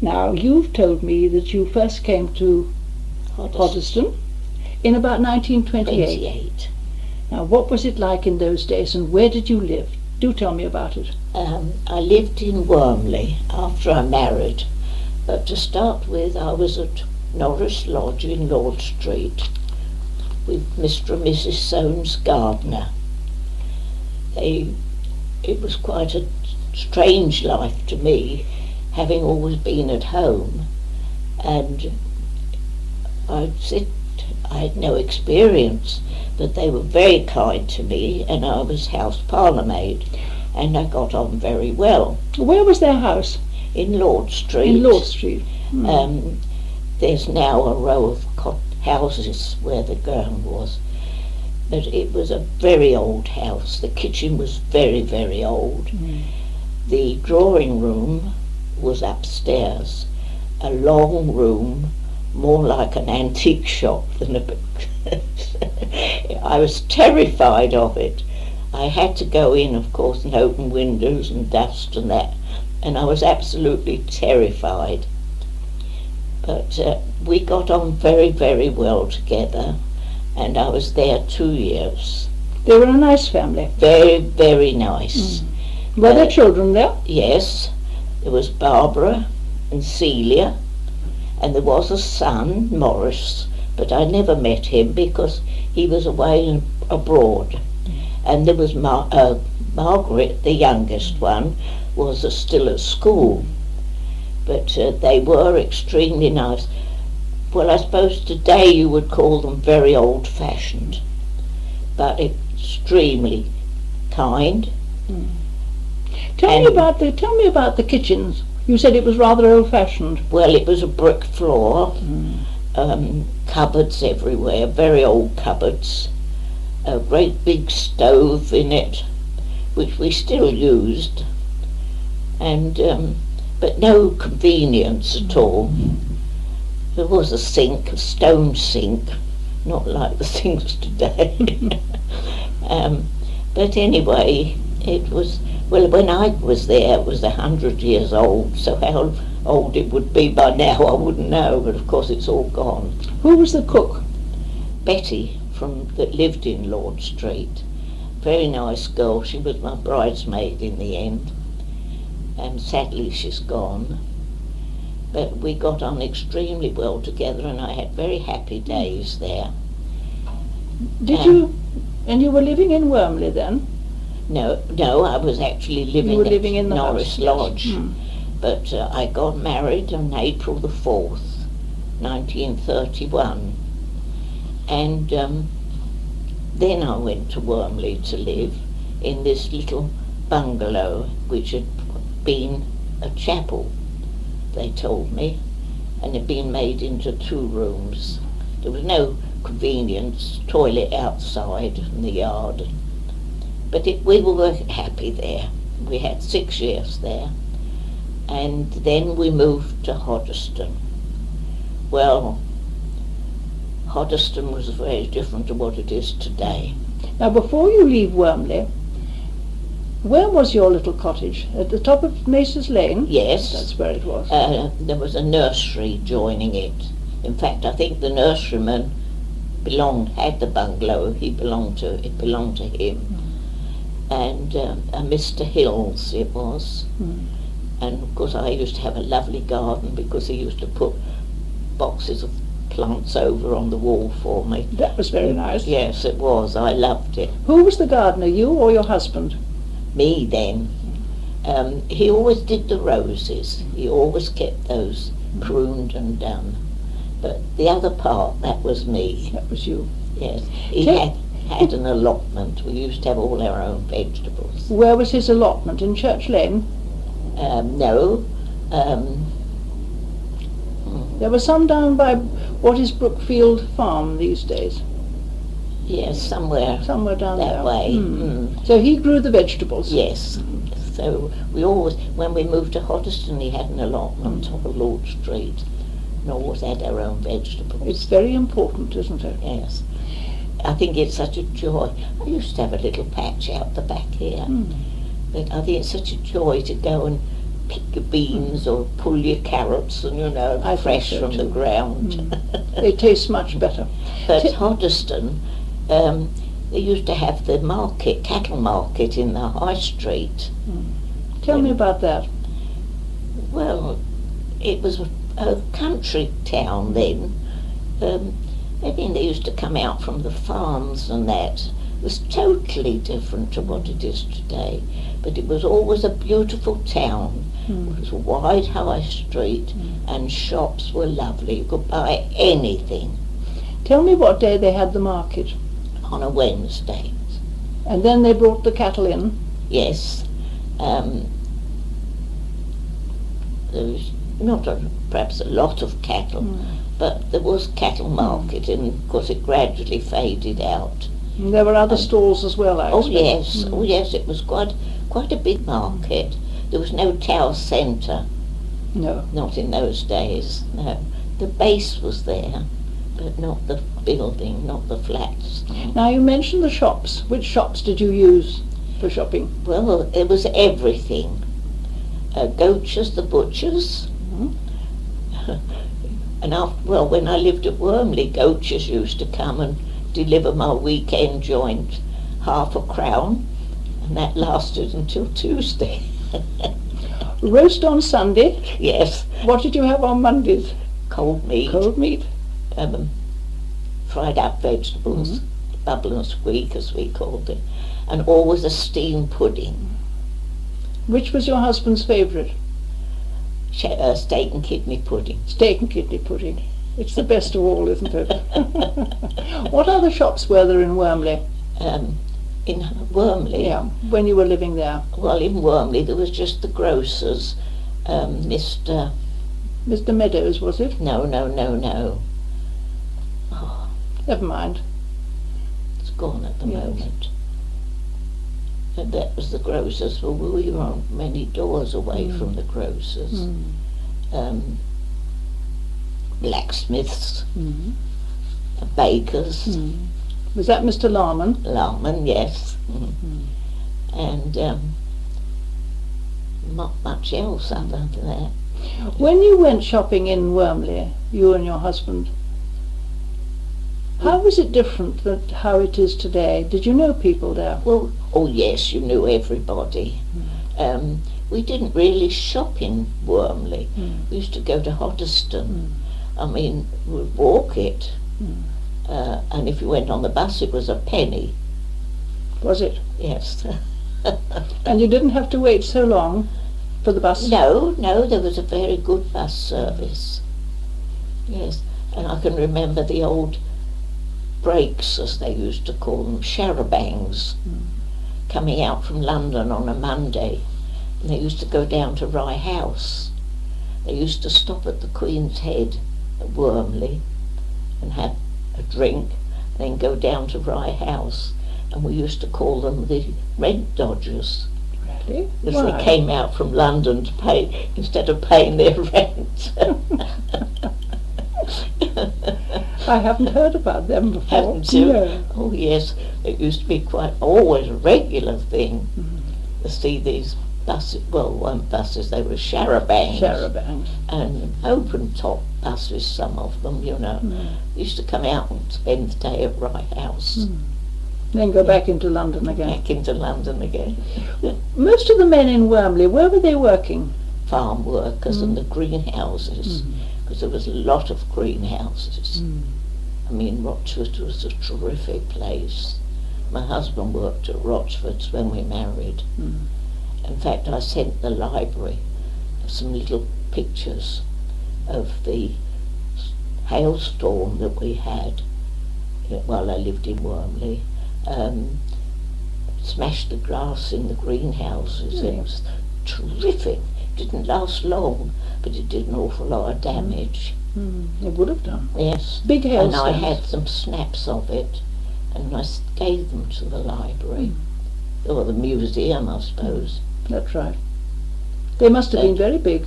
Now, you've told me that you first came to Hoddesdon in about 1928. 28. Now, what was it like in those days, and where did you live? Do tell me about it. I lived in Wormley after I married, but to start with I was at Norris Lodge in Lord Street with Mr. and Mrs. Soames Gardner. It was quite a strange life to me, having always been at home, and I had no experience, but they were very kind to me, and I was house parlourmaid, and I got on very well. Where was their house? In Lord Street. In Lord Street. There's now a row of houses where the ground was, but it was a very old house. The kitchen was very, very old. The drawing room was upstairs, a long room, more like an antique shop than a I was terrified of it. I had to go in, of course, and open windows and dust and that, and I was absolutely terrified. But we got on very, very well together, and I was there 2 years. They were a nice family. Very, very nice. Were there children there? Yes, there was Barbara and Celia, and there was a son, Morris, but I never met him because he was away abroad. And there was Margaret, the youngest one, was still at school. But they were extremely nice. Well, I suppose today you would call them very old-fashioned, but extremely kind. Tell me about the kitchens. You said it was rather old-fashioned. Well, it was a brick floor, cupboards everywhere, very old cupboards, a great big stove in it, which we still used, and but no convenience at all. There was a sink, a stone sink, not like the things today. But anyway, it was, well, when I was there it was 100 years old, so how old it would be by now I wouldn't know, but of course it's all gone. Who was the cook? Betty, that lived in Lord Street. Very nice girl. She was my bridesmaid in the end, and sadly she's gone. But we got on extremely well together, and I had very happy days there. And you were living in Wormley then? No, I was actually living in the Norris house, Lodge. yes. But I got married on April the 4th, 1931. And then I went to Wormley to live in this little bungalow, which had been a chapel, they told me, and had been made into 2 rooms. There was no convenience, toilet outside in the yard, but we were happy there. We had 6 years there, and then we moved to Hoddesdon. Well, Hoddesdon was very different to what it is today. Now, before you leave Wormley, where was your little cottage? At the top of Mace's Lane? Yes. That's where it was. There was a nursery joining it. In fact, I think the nurseryman had the bungalow. It belonged to him. And a Mr. Hills it was. And of course I used to have a lovely garden because he used to put boxes of plants over on the wall for me. That was very nice. Yes, it was. I loved it. Who was the gardener, you or your husband? Me then. He always did the roses. He always kept those pruned and done. But the other part, that was me. That was you. Yes. He had an allotment. We used to have all our own vegetables. Where was his allotment? In Church Lane? No. There was some down by what is Brookfield Farm these days. Yes, somewhere down that there. way. So he grew the vegetables? Yes. So we always, when we moved to Hoddesdon, he had an allotment on Lord Street, and always had our own vegetables. It's very important, isn't it? Yes. I think it's such a joy. I used to have a little patch out the back here, but I think it's such a joy to go and pick your beans or pull your carrots, and I think fresh so from the too. ground. They taste much better. But Hoddesdon, they used to have the cattle market in the high street. Tell me about that. Well, it was a country town then. They used to come out from the farms and that. It was totally different to what it is today. But it was always a beautiful town. It was a wide high street and shops were lovely. You could buy anything Tell me what day they had the market. on a Wednesday. And then they brought the cattle in. Yes. There was perhaps a lot of cattle, but there was cattle market, and of course it gradually faded out. And there were other stalls as well, I Oh expect. yes, oh yes, it was quite a big market. There was no town centre, No. not in those days. No, the base was there, but not the building, not the flats. Now you mentioned the shops. Which shops did you use for shopping? Well, it was everything. Goatchers, the butchers. And when I lived at Wormley, Goatchers used to come and deliver my weekend joint, £0.50, and that lasted until Tuesday. Roast on Sunday. Yes, What did you have on Mondays? cold meat, Cold meat. fried up vegetables, bubble and squeak as we called it, and always a steamed pudding. Which was your husband's favourite? Steak and kidney pudding. Steak and kidney pudding. It's the best of all, isn't it? What other shops were there in Wormley? In Wormley, Yeah, when you were living there. well, in Wormley there was just the grocers, Mr. Meadows, was it? No. Never mind. It's gone at the Yes. moment. And that was the grocers. Well, we weren't many doors away from the grocers. Blacksmiths, bakers, Was that Mr. Larman? Larman, yes. And not much else other than that. When you went shopping in Wormley, you and your husband, how was it different than how it is today? Did you know people there? Well, oh yes, you knew everybody. We didn't really shop in Wormley. We used to go to Hoddesdon. I mean, we'd walk it. And if you went on the bus, it was a penny. Was it? Yes. And you didn't have to wait so long for the bus? No, there was a very good bus service. Yes, and I can remember the old breaks, as they used to call them, charabancs, coming out from London on a Monday. And they used to go down to Rye House. They used to stop at the Queen's Head at Wormley and have a drink, and then go down to Rye House. And we used to call them the rent dodgers. Really? Because Why? they came out from London to pay, instead of paying their rent. I haven't heard about them before. Haven't you? No. Oh yes, it used to be always a regular thing to see these buses. Well, weren't buses, they were charabancs. Charabancs. And open top buses, some of them, used to come out and spend the day at Rye House. Then go back into London again. Back into London again. Most of the men in Wormley, where were they working? Farm workers and the greenhouses, because there was a lot of greenhouses. I mean, Rochford was a terrific place. My husband worked at Rochford's when we married. In fact, I sent the library some little pictures of the hailstorm that we had while I lived in Wormley. Smashed the grass in the greenhouses. It was terrific. It didn't last long, but it did an awful lot of damage. It would have done. Yes. Big And I hailstones. had some snaps of it, and I gave them to the library, or the museum, I suppose. That's right. They must have been very big.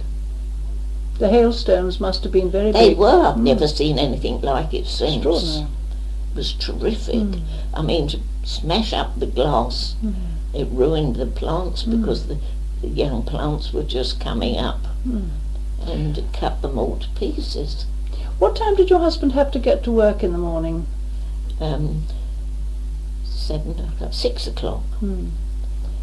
The hailstones must have been very They big. were. I've never seen anything like it since. Extraordinary. It was terrific. I mean, to smash up the glass, it ruined the plants because the the young plants were just coming up, and cut them all to pieces. What time did your husband have to get to work in the morning? 6 o'clock.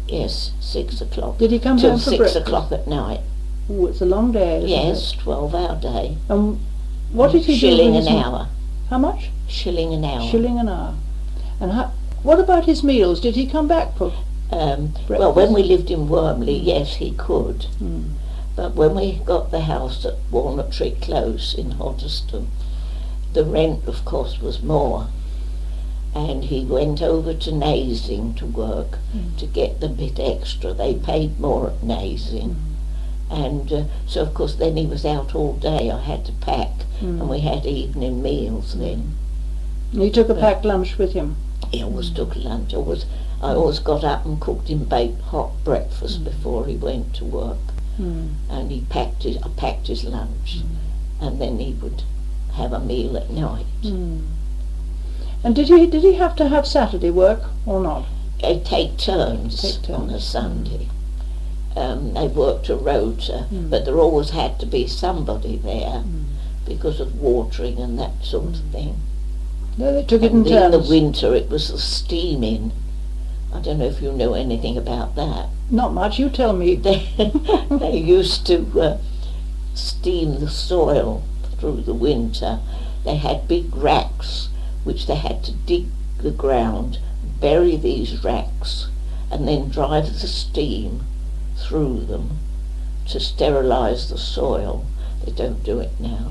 Yes, 6 o'clock. Did he come till home for 6 breakfast? o'clock at night. Oh, it's a long day, isn't Yes, it? 12-hour day. What did he Shilling do? an hour. How much? Shilling an hour. Shilling an hour. And what about his meals? Did he come back for well, when we lived in Wormley, yes, he could. Mm. But when we got the house at Walnut Tree Close in Hoddesdon, the rent, of course, was more. And he went over to Nazing to work to get the bit extra. They paid more at Nazing. And so, of course, then he was out all day. I had to pack, and we had evening meals then. And he took a packed lunch with him? He always took lunch. I always got up and cooked him baked hot breakfast before he went to work. And I packed his lunch, and then he would have a meal at night. And did he have to have Saturday work or not? They take turns on a Sunday. They worked a rota, but there always had to be somebody there because of watering and that sort of thing. No, they took it in And turns. in the winter it was the steaming. I don't know if you know anything about that. Not much, you tell me. They used to steam the soil through the winter. They had big racks which they had to dig the ground, bury these racks, and then drive the steam through them to sterilise the soil. They don't do it now.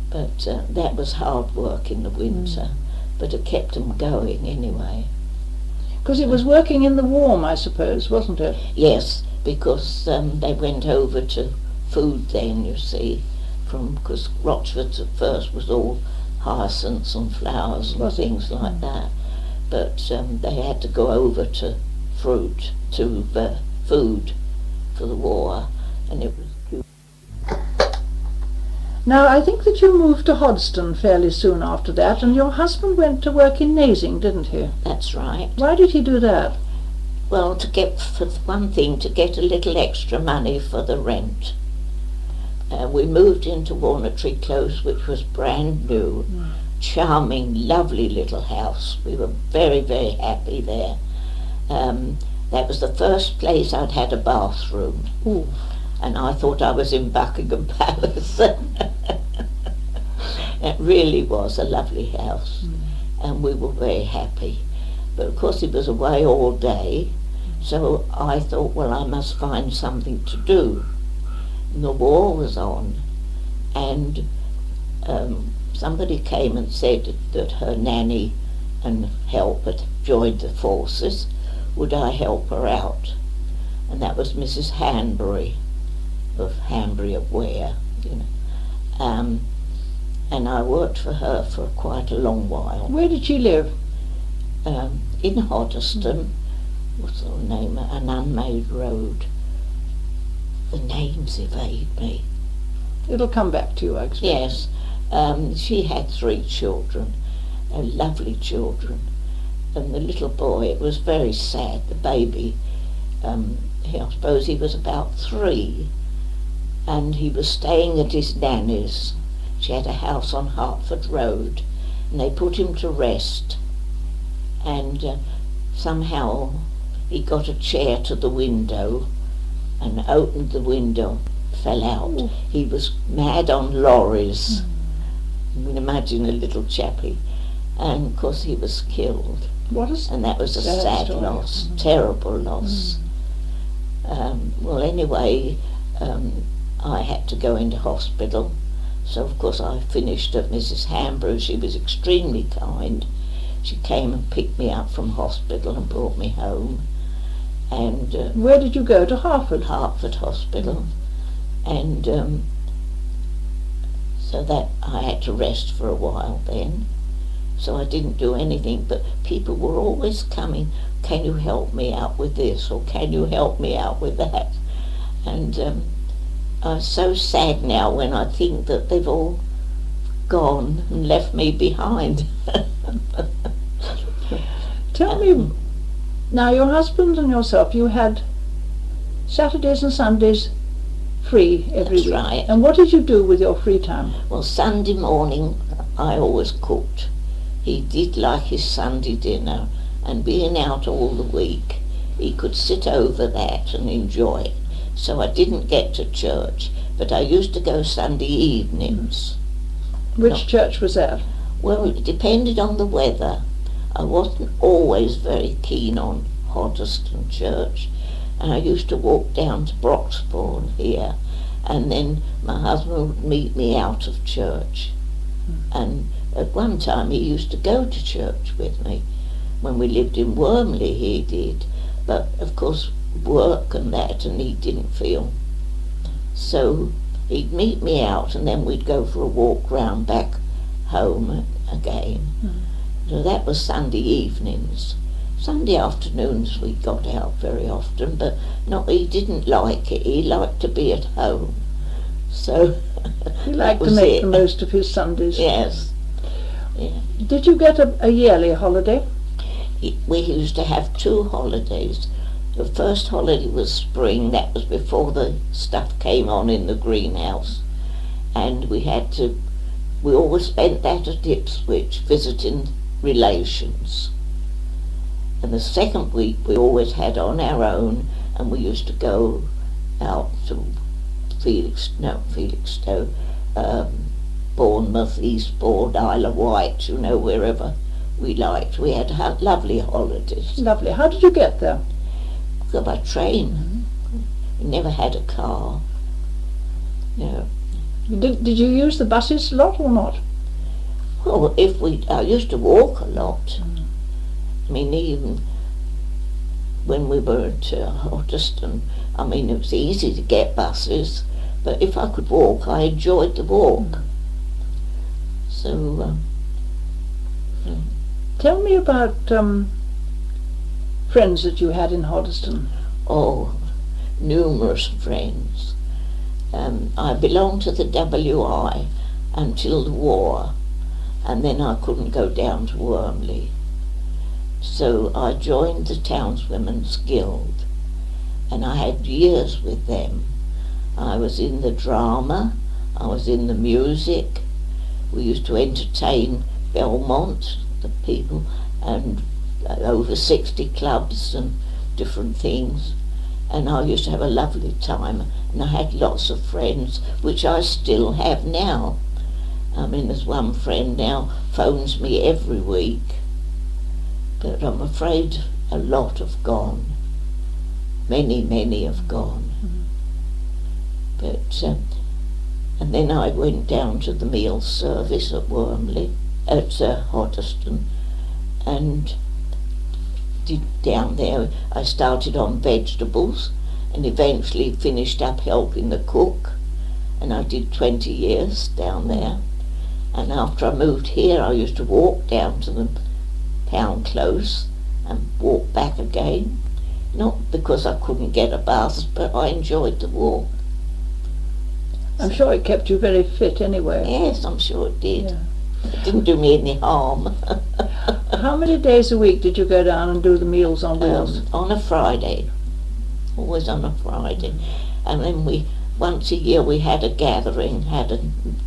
But that was hard work in the winter, but it kept them going anyway. Because it was working in the warm, I suppose, wasn't it? Yes, because they went over to food then, you see, because Rochford's at first was all hyacinths and flowers and things like that. But they had to go over to food for the war, and it was cute. Now, I think that you moved to Hoddesdon fairly soon after that, and your husband went to work in Nazing, didn't he? That's right. Why did he do that? Well, for one thing, to get a little extra money for the rent. We moved into Walnut Tree Close, which was brand new, charming, lovely little house. We were very, very happy there. That was the first place I'd had a bathroom. Ooh. And I thought I was in Buckingham Palace. It really was a lovely house, and we were very happy. But of course he was away all day, so I thought, well, I must find something to do. And the war was on, and somebody came and said that her nanny and help had joined the forces. Would I help her out? And that was Mrs. Hanbury of Ware, you know. And I worked for her for quite a long while. Where did she live? In Hoddesdon. What's the name? An unmade road. The names evade me. It'll come back to you, I expect. Yes. She had 3 children, lovely children. And the little boy, it was very sad, the baby, I suppose he was about 3, and he was staying at his nanny's. She had a house on Hertford Road, and they put him to rest, and somehow he got a chair to the window and opened the window, fell out. Ooh. He was mad on lorries. You can imagine a little chappie, and of course he was killed. And that was a sad story. loss, terrible loss. Well, anyway, I had to go into hospital, so of course I finished at Mrs. Hanbury. She was extremely kind. She came and picked me up from hospital and brought me home. And where did you go? To Hertford? Hertford Hospital. And so that I had to rest for a while then. So I didn't do anything, but people were always coming, can you help me out with this, or can you help me out with that? And I'm so sad now when I think that they've all gone and left me behind. Tell me, now your husband and yourself, you had Saturdays and Sundays free every That's week. right. And what did you do with your free time? Well, Sunday morning I always cooked. He did like his Sunday dinner, and being out all the week, he could sit over that and enjoy it. So I didn't get to church, but I used to go Sunday evenings. Which church was that? Well, it depended on the weather. I wasn't always very keen on Hoddesdon Church, and I used to walk down to Broxbourne here, and then my husband would meet me out of church. And at one time he used to go to church with me. When we lived in Wormley he did, but of course work and that, and he didn't feel. So he'd meet me out, and then we'd go for a walk round back home again. So that was Sunday evenings. Sunday afternoons we got out very often, but he didn't like it. He liked to be at home. So He liked to make the most of his Sundays. Yes. Yeah. Did you get a yearly holiday? We used to have 2 holidays. The first holiday was spring. That was before the stuff came on in the greenhouse, and we always spent that at Ipswich visiting relations. And the second week we always had on our own, and we used to go out to Felixstowe, Bournemouth, Eastbourne, Isle of Wight, wherever we liked. We had lovely holidays. Lovely. How did you get there? Go by train. We never had a car. Did you use the buses a lot or not? Well, I used to walk a lot. I mean, even when we were at Hoddesdon, it was easy to get buses, but if I could walk, I enjoyed the walk. So, Tell me about friends that you had in Hoddesdon. oh, numerous friends. I belonged to the WI until the war, and then I couldn't go down to Wormley. So I joined the Townswomen's Guild, and I had years with them. I was in the drama, I was in the music. We used to entertain Belmont, the people, and over 60 clubs and different things. And I used to have a lovely time, and I had lots of friends, which I still have now. There's one friend now phones me every week, but I'm afraid a lot have gone. Many have gone. But and then I went down to the meal service at Wormley, at Hoddesdon, and down there I started on vegetables and eventually finished up helping the cook, and I did 20 years down there. And after I moved here I used to walk down to the town close and walk back again, not because I couldn't get a bus, but I enjoyed the walk. I'm sure it kept you very fit anyway. Yes, I'm sure it did. Yeah. It didn't do me any harm. How many days a week did you go down and do the meals on wheels? On a Friday, always on a Friday. And then once a year we had a gathering, had a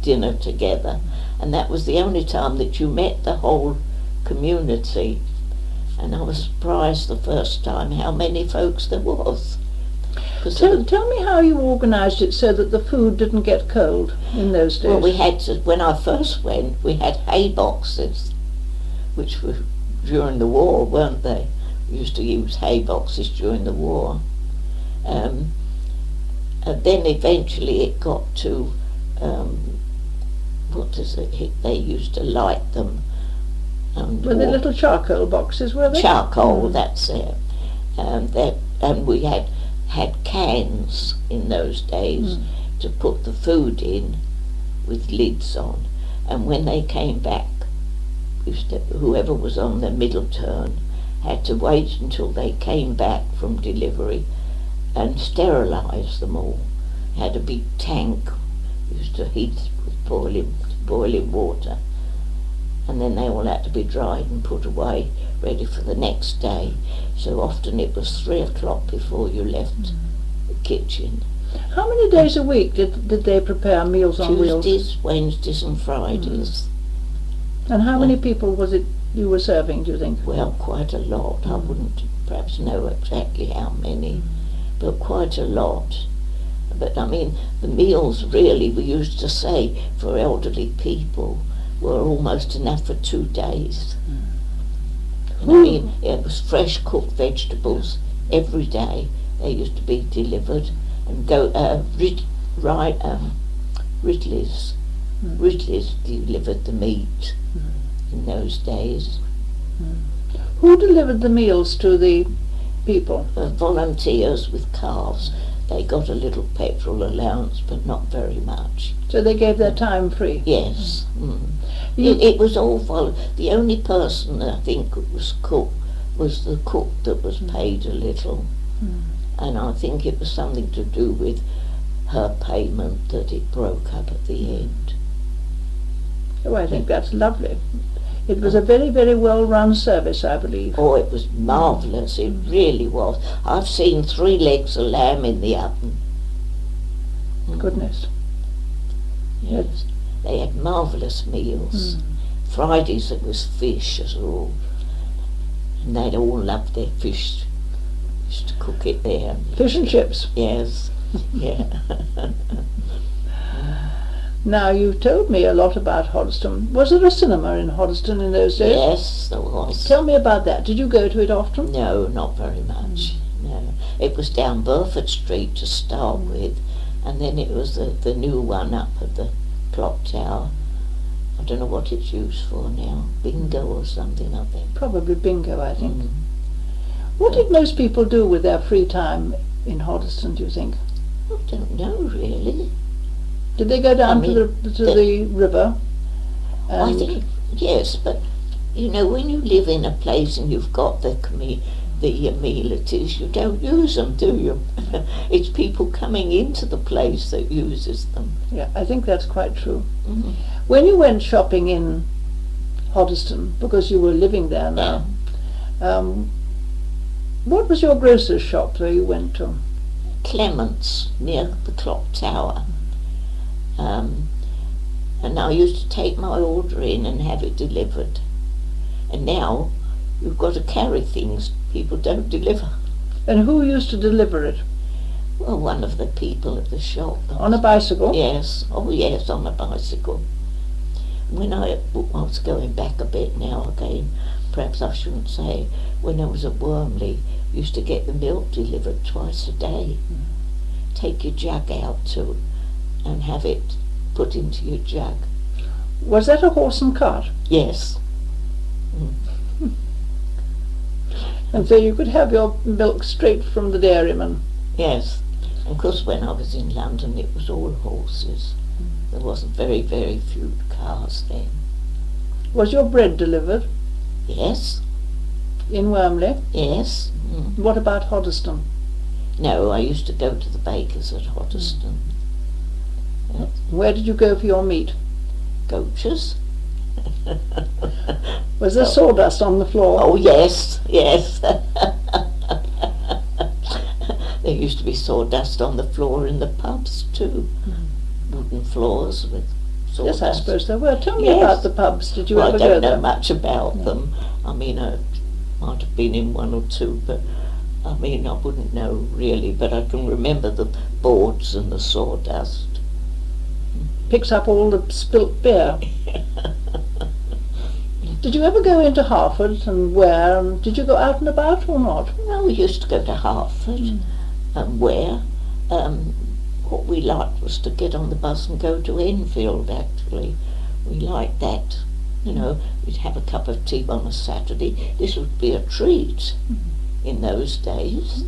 dinner together, and that was the only time that you met the whole community. And I was surprised the first time how many folks there was. Tell me how you organised it so that the food didn't get cold in those days. Well, when I first went, we had hay boxes, which were during the war, weren't they? We used to use hay boxes during the war. And then eventually it got to, they used to light them. Were they little charcoal boxes, were they? Charcoal, that's it. And we had cans in those days to put the food in with lids on, and when they came back, whoever was on the middle turn had to wait until they came back from delivery and sterilise them all. Had a big tank used to heat with boiling water, and then they all had to be dried and put away ready for the next day. So often it was 3 o'clock before you left the kitchen. How many days a week did they prepare Meals on Wheels? Tuesdays, Wednesdays and Fridays. And how many people was it you were serving, do you think? Well, quite a lot. I wouldn't perhaps know exactly how many, but quite a lot. But I mean, the meals really, we used to say, for elderly people, were almost enough for 2 days. And I mean, it was fresh cooked vegetables every day. They used to be delivered and go, Ridley's. Ridley's delivered the meat in those days. Who delivered the meals to the people? Volunteers with cars. They got a little petrol allowance, but not very much. So they gave their time free? Yes. It was all the only person I think was the cook that was paid a little. And I think it was something to do with her payment that it broke up at the end. Oh, I think that's lovely. It was a very, very well-run service, I believe. Oh, it was marvellous, it really was. I've seen 3 legs of lamb in the oven. Goodness. Yes. They had marvellous meals. Fridays it was fish as a rule. And they'd all loved their fish. Used to cook it there. Fish and chips. Yes. Yeah. Now, you've told me a lot about Hoddesdon. Was there a cinema in Hoddesdon in those days? Yes, there was. Tell me about that. Did you go to it often? No, not very much. No. It was down Burford Street to start with, and then it was the new one up at the clock tower. I don't know what it's used for now. Bingo or something, I think. Probably bingo, I think. What did most people do with their free time in Hoddesdon, do you think? I don't know, really. Did they go down to the river? I think, yes, but, you know, when you live in a place and you've got the amenities, you don't use them, do you? It's people coming into the place that uses them. Yeah, I think that's quite true. When you went shopping in Hoddesdon, because you were living there now, what was your grocer's shop where you went to? Clement's, near the clock tower. And I used to take my order in and have it delivered. And now you've got to carry things. People don't deliver. And who used to deliver it? Well, one of the people at the shop. On a bicycle? Yes. Oh, yes, on a bicycle. When I was going back a bit now again, perhaps I shouldn't say, when I was at Wormley, used to get the milk delivered twice a day. Take your jug out too, and have it put into your jug. Was that a horse and cart? Yes. And so you could have your milk straight from the dairyman? Yes. And of course when I was in London it was all horses. There wasn't very, very few cars then. Was your bread delivered? Yes. In Wormley? Yes. What about Hoddesdon? No, I used to go to the bakers at Hoddesdon. Where did you go for your meat? Goaters. Was there sawdust on the floor? Oh yes, yes. There used to be sawdust on the floor in the pubs too. Wooden floors with sawdust. Yes, I suppose there were. Tell me about the pubs. Did you ever go there? I don't know much about them. I mean, I might have been in one or two, but I mean, I wouldn't know really, but I can remember the boards and the sawdust. Picks up all the spilt beer. Did you ever go into Hartford and Ware, and did you go out and about or not? No, we used to go to Hartford and Ware. What we liked was to get on the bus and go to Enfield, actually. We liked that. You know, we'd have a cup of tea on a Saturday. This would be a treat in those days.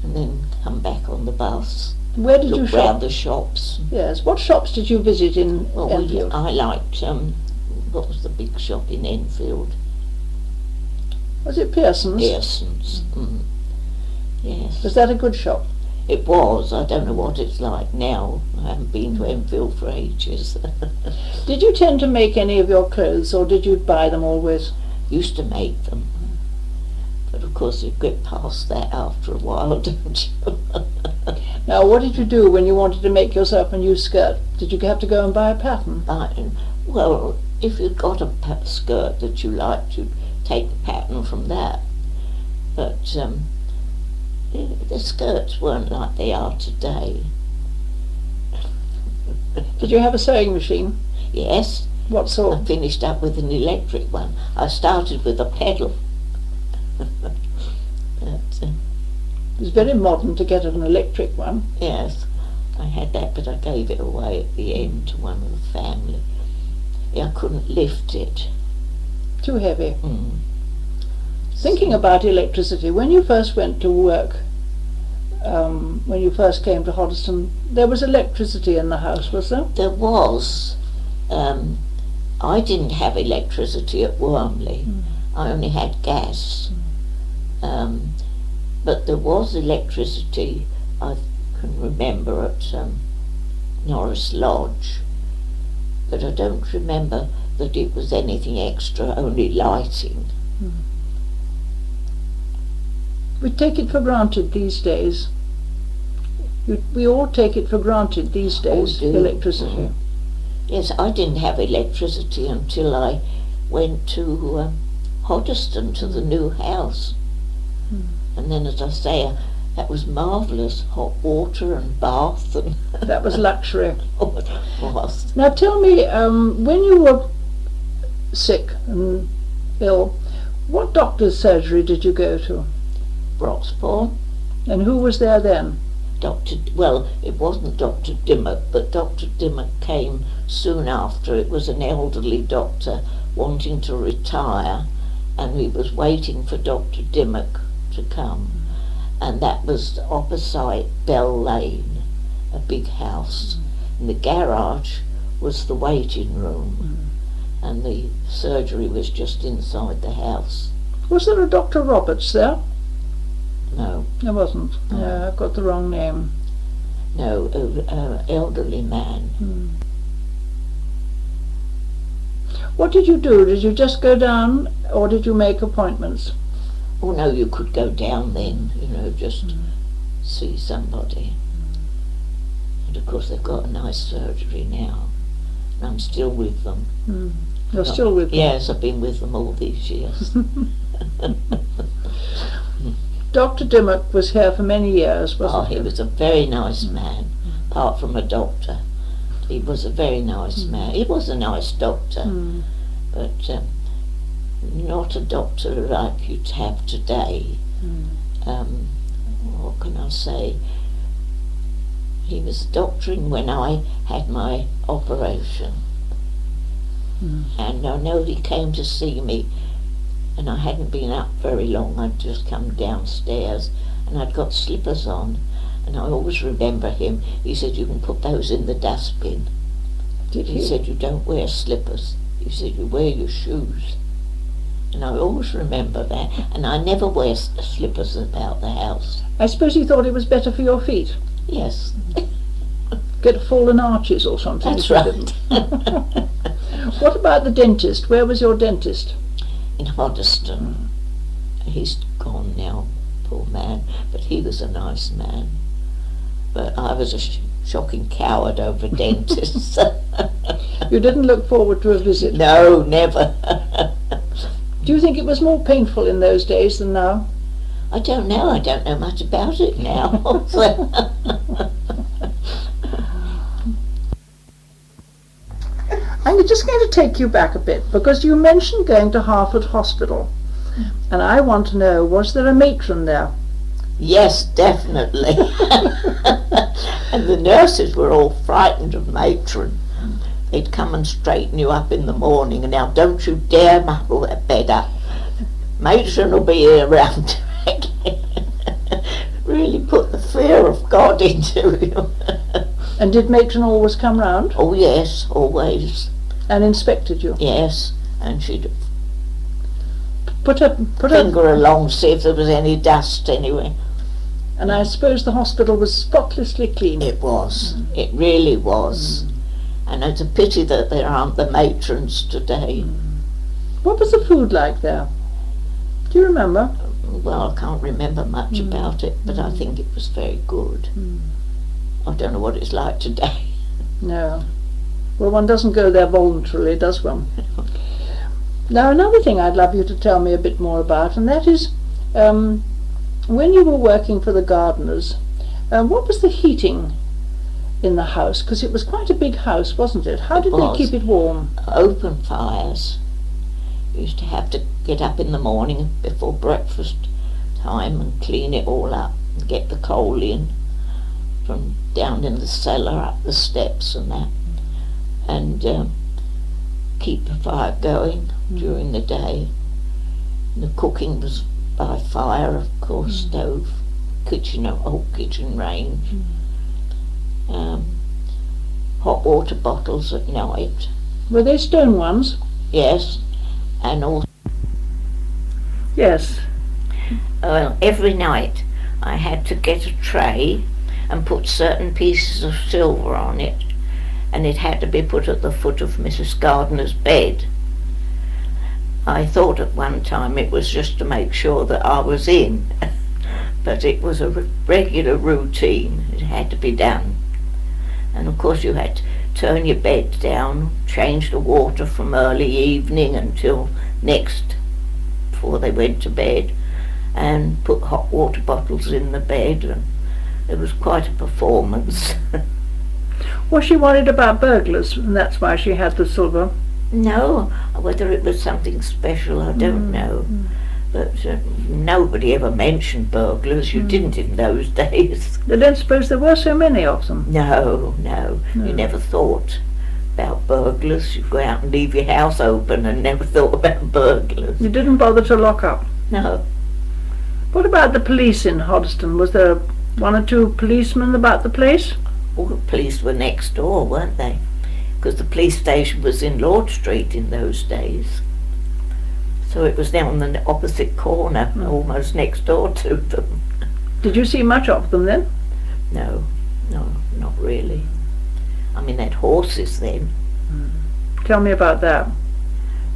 And then come back on the bus. Where did you Look shop? round the shops. Yes. What shops did you visit in Enfield? I liked, what was the big shop in Enfield? Was it Pearson's? Pearson's. Yes. Was that a good shop? It was. I don't know what it's like now. I haven't been to Enfield for ages. Did you tend to make any of your clothes, or did you buy them always? Used to make them. But But of course you get past that after a while, don't you? Now, what did you do when you wanted to make yourself a new skirt? Did you have to go and buy a pattern? Well, if you'd got a skirt that you liked, you'd take the pattern from that. But the skirts weren't like they are today. Did you have a sewing machine? Yes. What sort? I finished up with an electric one. I started with a pedal. But, It was very modern to get an electric one. yes, I had that, but I gave it away at the end to one of the family. I couldn't lift it. Too heavy. Mm. Thinking about electricity, when you first went to work, when you first came to Hoddesdon, there was electricity in the house, was there? There was. I didn't have electricity at Wormley. I only had gas. But there was electricity, I can remember, at Norris Lodge. But I don't remember that it was anything extra, only lighting. We take it for granted these days. We all take it for granted these days, do. electricity. Yes, I didn't have electricity until I went to Hoddesdon, to the new house. And then, as I say, that was marvellous, hot water and bath and... That was luxury. Oh, it was. Now tell me, when you were sick and ill, what doctor's surgery did you go to? Broxbourne. And who was there then? Well, it wasn't Dr. Dimmock, but Dr. Dimmock came soon after. It was an elderly doctor wanting to retire, and we was waiting for Dr. Dimmock to come. And that was opposite Bell Lane, a big house. And the garage was the waiting room, and the surgery was just inside the house. Was there a Dr. Roberts there? No. There wasn't. No. Yeah, I've got the wrong name. No, elderly man. What did you do? Did you just go down, or did you make appointments? Oh no, you could go down then, just see somebody. And of course they've got a nice surgery now, and I'm still with them. You're still with them? Yes, I've been with them all these years. Dr. Dimmock was here for many years, wasn't he? He was a very nice man, apart from a doctor. He was a very nice man. He was a nice doctor, but not a doctor like you'd have today. What can I say? He was doctoring when I had my operation, and I know he came to see me, and I hadn't been up very long. I'd just come downstairs, and I'd got slippers on, and I always remember him. He said, "You can put those in the dustbin." He said, "You don't wear slippers." He said, "You wear your shoes." And I always remember that, and I never wear slippers about the house. I suppose he thought it was better for your feet. Yes. Get fallen arches or something. That's if you right. didn't. What about the dentist? Where was your dentist? In Hoddesdon. He's gone now, poor man, but he was a nice man. But I was a shocking coward over dentists. You didn't look forward to a visit? No, never. Do you think it was more painful in those days than now? I don't know. I don't know much about it now. I'm just going to take you back a bit, because you mentioned going to Harford Hospital, and I want to know, was there a matron there? Yes, definitely. And the nurses were all frightened of matron. They'd come and straighten you up in the morning, and now don't you dare muffle that bed up. Matron will be here around. Really put the fear of God into you. And did matron always come round? Oh yes, always. And inspected you? Yes, and she'd Put a finger along, see if there was any dust anywhere. And I suppose the hospital was spotlessly clean. It was. It really was. And it's a pity that there aren't the matrons today. What was the food like there? Do you remember? Well, I can't remember much about it, but I think it was very good. I don't know what it's like today. No. Well, one doesn't go there voluntarily, does one? Now, another thing I'd love you to tell me a bit more about, and that is, when you were working for the gardeners, what was the heating in the house? Because it was quite a big house, wasn't it? How did they keep it warm? Open fires. We used to have to get up in the morning before breakfast time and clean it all up and get the coal in from down in the cellar, up the steps and that, and keep the fire going during the day. And the cooking was by fire, of course, stove, whole kitchen range. Hot water bottles at night. Were they stone ones? Yes, and also Yes. every night I had to get a tray and put certain pieces of silver on it, and it had to be put at the foot of Mrs. Gardner's bed. I thought at one time it was just to make sure that I was in, but it was a regular routine. It had to be done. And of course you had to turn your bed down, change the water from early evening until next, before they went to bed, and put hot water bottles in the bed, and it was quite a performance. Was she worried about burglars, and that's why she had the silver? No, whether it was something special I don't know, but nobody ever mentioned burglars. You didn't in those days. I don't suppose there were so many of them. No, you never thought about burglars. You go out and leave your house open and never thought about burglars. You didn't bother to lock up? No. What about the police in Hoddesdon? Was there one or two policemen about the place? All the police were next door, weren't they? Because the police station was in Lord Street in those days. So it was down on the opposite corner, almost next door to them. Did you see much of them then? No, not really. I mean, they had horses then. Tell me about that.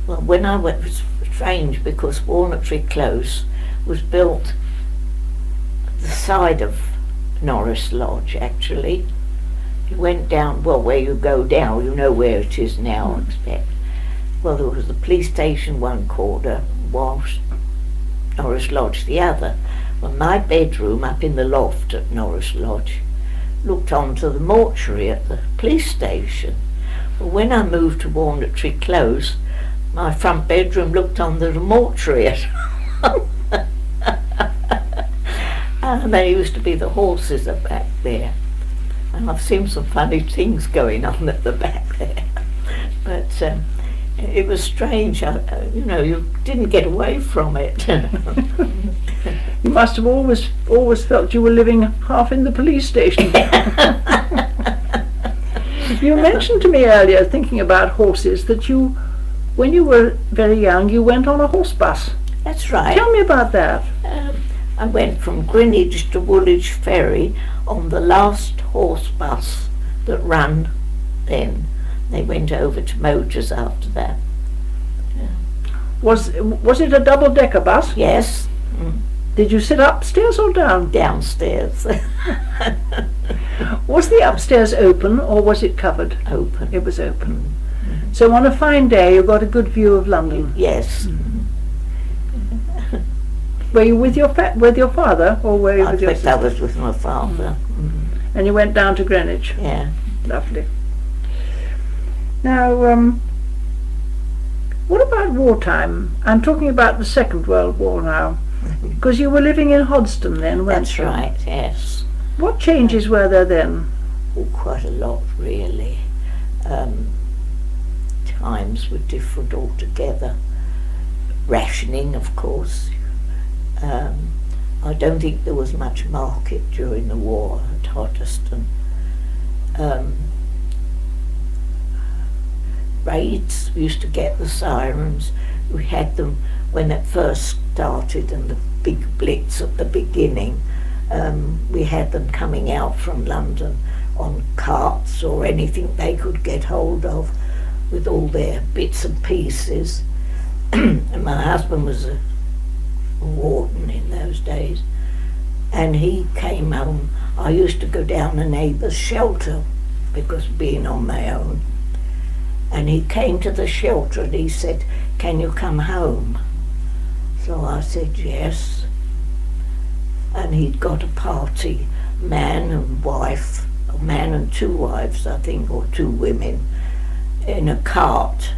Well, when I went, it was strange because Walnut Tree Close was built at the side of Norris Lodge, actually. You went down, well, where you go down, you know where it is now, I expect. Well, there was the police station one corner, whilst Norris Lodge the other. Well, my bedroom up in the loft at Norris Lodge looked onto the mortuary at the police station. Well, when I moved to Walnut Tree Close, my front bedroom looked onto the mortuary at and there used to be the horses are back there. And I've seen some funny things going on at the back there. But it was strange. You didn't get away from it. You must have always felt you were living half in the police station. You mentioned to me earlier, thinking about horses, that when you were very young, you went on a horse bus. That's right. Tell me about that. I went from Greenwich to Woolwich Ferry on the last horse bus that ran then. They went over to motors after that. Was it a double-decker bus? Yes. Did you sit upstairs or down? Downstairs. Was the upstairs open or was it covered? Open. It was open. So on a fine day you got a good view of London? Yes. Were you with your father or were you with your sister? I was with my father. And you went down to Greenwich? Yeah. Lovely. Now, what about wartime? I'm talking about the Second World War now. Because you were living in Hoddesdon then, weren't That's you? right, yes. What changes were there then? Oh, quite a lot, really. Times were different altogether. Rationing, of course. I don't think there was much market during the war at Hoddesdon. Raids, we used to get the sirens. We had them when it first started and the big blitz at the beginning. We had them coming out from London on carts or anything they could get hold of with all their bits and pieces. And my husband was a warden in those days, and he came home. I used to go down a neighbour's shelter because being on my own, and he came to the shelter and he said, "Can you come home?" So I said yes, and he'd got a party, man and wife, a man and two wives I think, or two women, in a cart,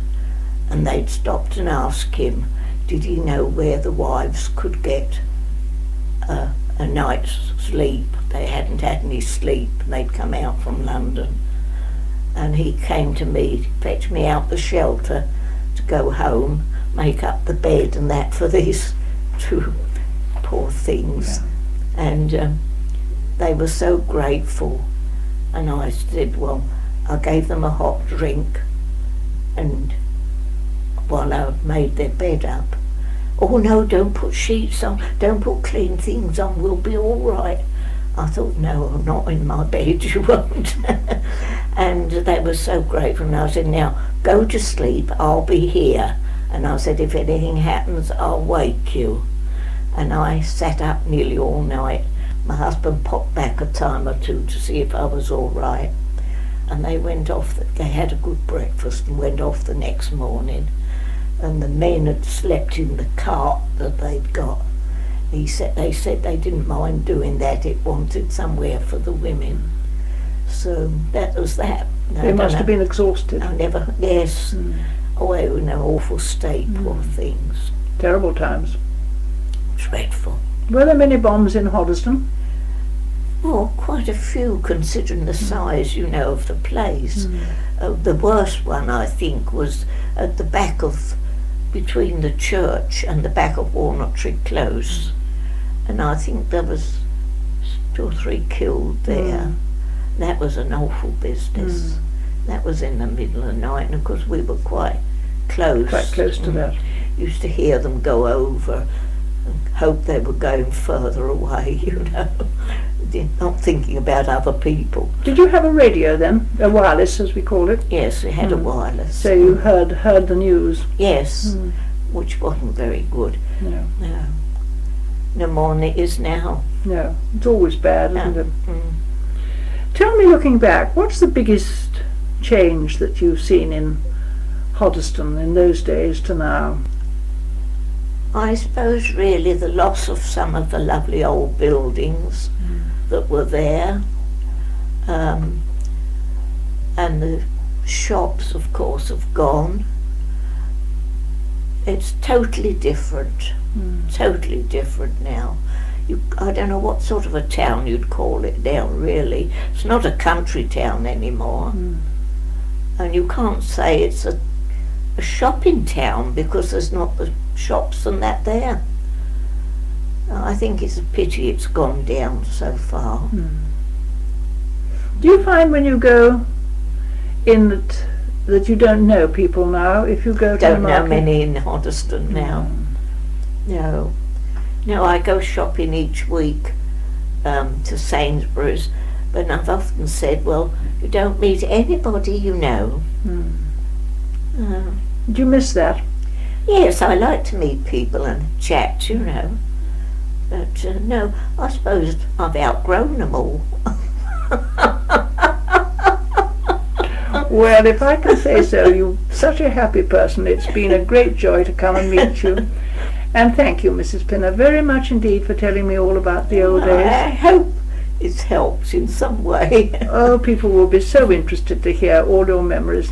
and they'd stopped and asked him did he know where the wives could get a night's sleep. They hadn't had any sleep, and they'd come out from London, and he came to me, fetched me out the shelter to go home, make up the bed and that for these two poor things. Yeah. And they were so grateful, and I said, well, I gave them a hot drink, and while I made their bed up, "Oh no, don't put sheets on, don't put clean things on, we'll be all right." I thought, no, not in my bed, you won't. And they were so grateful, and I said, now go to sleep, I'll be here. And I said, if anything happens, I'll wake you. And I sat up nearly all night. My husband popped back a time or two to see if I was all right. And they went off, they had a good breakfast and went off the next morning. And the men had slept in the cart that they'd got. They said they didn't mind doing that, it wanted somewhere for the women. So that was that. They must have been exhausted. Yes. Oh, they were in an awful state, poor things. Terrible times. Dreadful. Were there many bombs in Hoddesdon? Oh, quite a few, considering the size, of the place. The worst one, I think, was at the back of, between the church and the back of Walnut Tree Close. And I think there was 2 or 3 killed there. That was an awful business. That was in the middle of the night, and of course we were quite close. Quite close to that. Used to hear them go over and hope they were going further away, not thinking about other people. Did you have a radio then? A wireless, as we call it? Yes, we had a wireless. So you heard the news? Yes, which wasn't very good. No. No. No more than it is now. No. It's always bad, isn't it? Mm. Tell me, looking back, what's the biggest change that you've seen in Hoddesdon in those days to now? I suppose really the loss of some of the lovely old buildings that were there, and the shops of course have gone. It's totally different, totally different now. I don't know what sort of a town you'd call it now, really. It's not a country town anymore, and you can't say it's a shopping town because there's not the shops and that there. I think it's a pity it's gone down so far. Do you find when you go in that you don't know people now if you go to the Don't know market? many in Hoddesdon now. No, I go shopping each week to Sainsbury's, but I've often said, well, you don't meet anybody you know. Do you miss that? Yes, I like to meet people and chat, But no, I suppose I've outgrown them all. Well, if I can say so, you're such a happy person. It's been a great joy to come and meet you. And thank you, Mrs. Pinner, very much indeed for telling me all about the old days. I hope it's helped in some way. Oh, people will be so interested to hear all your memories.